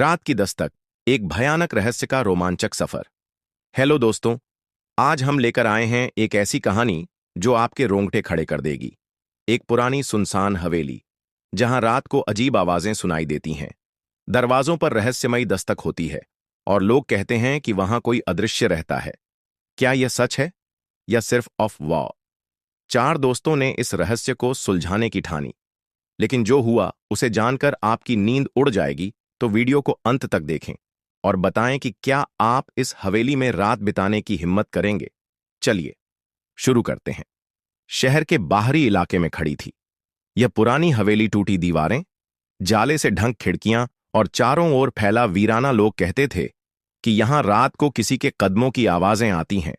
रात की दस्तक, एक भयानक रहस्य का रोमांचक सफर। हेलो दोस्तों, आज हम लेकर आए हैं एक ऐसी कहानी जो आपके रोंगटे खड़े कर देगी। एक पुरानी सुनसान हवेली, जहां रात को अजीब आवाजें सुनाई देती हैं, दरवाजों पर रहस्यमयी दस्तक होती है और लोग कहते हैं कि वहां कोई अदृश्य रहता है। क्या यह सच है या सिर्फ अफवाह? चार दोस्तों ने इस रहस्य को सुलझाने की ठानी, लेकिन जो हुआ उसे जानकर आपकी नींद उड़ जाएगी। तो वीडियो को अंत तक देखें और बताएं कि क्या आप इस हवेली में रात बिताने की हिम्मत करेंगे। चलिए शुरू करते हैं। शहर के बाहरी इलाके में खड़ी थी यह पुरानी हवेली। टूटी दीवारें, जाले से ढंक खिड़कियां और चारों ओर फैला वीराना। लोग कहते थे कि यहां रात को किसी के कदमों की आवाजें आती हैं,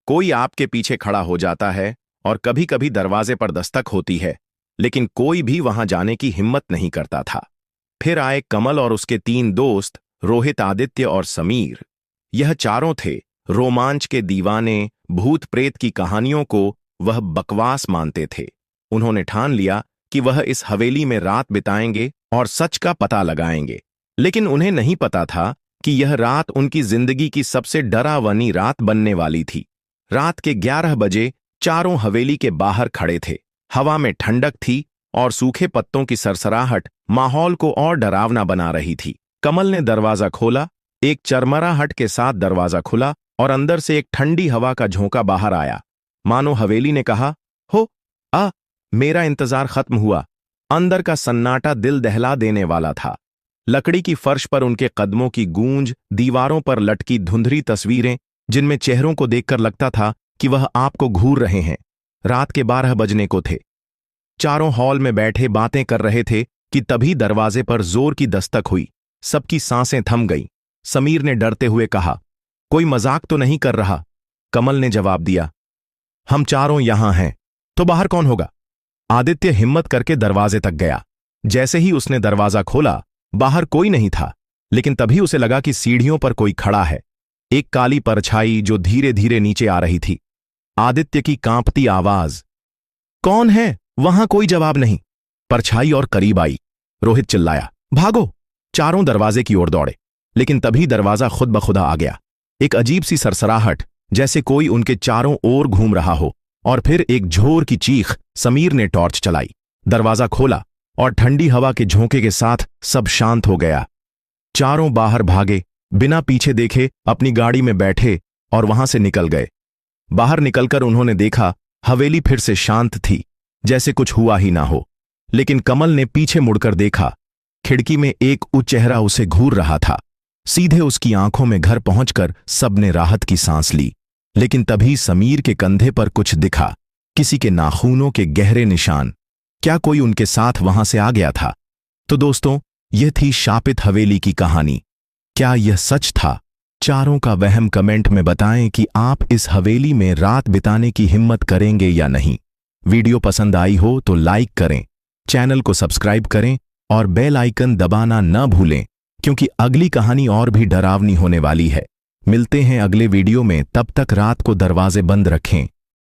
कोई आपके पीछे खड़ा हो जाता है और कभी कभी दरवाजे पर दस्तक होती है, लेकिन कोई भी वहां जाने की हिम्मत नहीं करता था। फिर आए कमल और उसके तीन दोस्त, रोहित, आदित्य और समीर। यह चारों थे रोमांच के दीवाने। भूत प्रेत की कहानियों को वह बकवास मानते थे। उन्होंने ठान लिया कि वह इस हवेली में रात बिताएंगे और सच का पता लगाएंगे। लेकिन उन्हें नहीं पता था कि यह रात उनकी जिंदगी की सबसे डरावनी रात बनने वाली थी। रात के 11 बजे चारों हवेली के बाहर खड़े थे। हवा में ठंडक थी और सूखे पत्तों की सरसराहट माहौल को और डरावना बना रही थी। कमल ने दरवाजा खोला। एक चरमराहट के साथ दरवाजा खुला और अंदर से एक ठंडी हवा का झोंका बाहर आया, मानो हवेली ने कहा हो मेरा इंतजार खत्म हुआ। अंदर का सन्नाटा दिल दहला देने वाला था। लकड़ी की फर्श पर उनके कदमों की गूंज, दीवारों पर लटकी धुंधली तस्वीरें जिनमें चेहरों को देखकर लगता था कि वह आपको घूर रहे हैं। रात के 12 बजने को थे। चारों हॉल में बैठे बातें कर रहे थे कि तभी दरवाजे पर जोर की दस्तक हुई। सबकी सांसें थम गईं। समीर ने डरते हुए कहा, कोई मजाक तो नहीं कर रहा? कमल ने जवाब दिया, हम चारों यहां हैं, तो बाहर कौन होगा? आदित्य हिम्मत करके दरवाजे तक गया। जैसे ही उसने दरवाजा खोला, बाहर कोई नहीं था, लेकिन तभी उसे लगा कि सीढ़ियों पर कोई खड़ा है। एक काली परछाई जो धीरे धीरे नीचे आ रही थी। आदित्य की कांपती आवाज, कौन है? वहां कोई जवाब नहीं। परछाई और करीब आई। रोहित चिल्लाया, भागो! चारों दरवाजे की ओर दौड़े, लेकिन तभी दरवाजा खुद ब खुदा आ गया। एक अजीब सी सरसराहट, जैसे कोई उनके चारों ओर घूम रहा हो, और फिर एक झोर की चीख। समीर ने टॉर्च चलाई, दरवाजा खोला और ठंडी हवा के झोंके के साथ सब शांत हो गया। चारों बाहर भागे, बिना पीछे देखे अपनी गाड़ी में बैठे और वहां से निकल गए। बाहर निकलकर उन्होंने देखा हवेली फिर से शांत थी, जैसे कुछ हुआ ही ना हो। लेकिन कमल ने पीछे मुड़कर देखा। खिड़की में एक चेहरा उसे घूर रहा था। सीधे उसकी आंखों में घर पहुंचकर सबने राहत की सांस ली। लेकिन तभी समीर के कंधे पर कुछ दिखा, किसी के नाखूनों के गहरे निशान। क्या कोई उनके साथ वहां से आ गया था? तो दोस्तों, यह थी शापित हवेली की कहानी। क्या यह सच था? चारों का वहम कमेंट में बताएं कि आप इस हवेली में रात बिताने की हिम्मत करेंगे या नहीं। वीडियो पसंद आई हो तो लाइक करें, चैनल को सब्सक्राइब करें और बेल आइकन दबाना न भूलें, क्योंकि अगली कहानी और भी डरावनी होने वाली है। मिलते हैं अगले वीडियो में, तब तक रात को दरवाजे बंद रखें।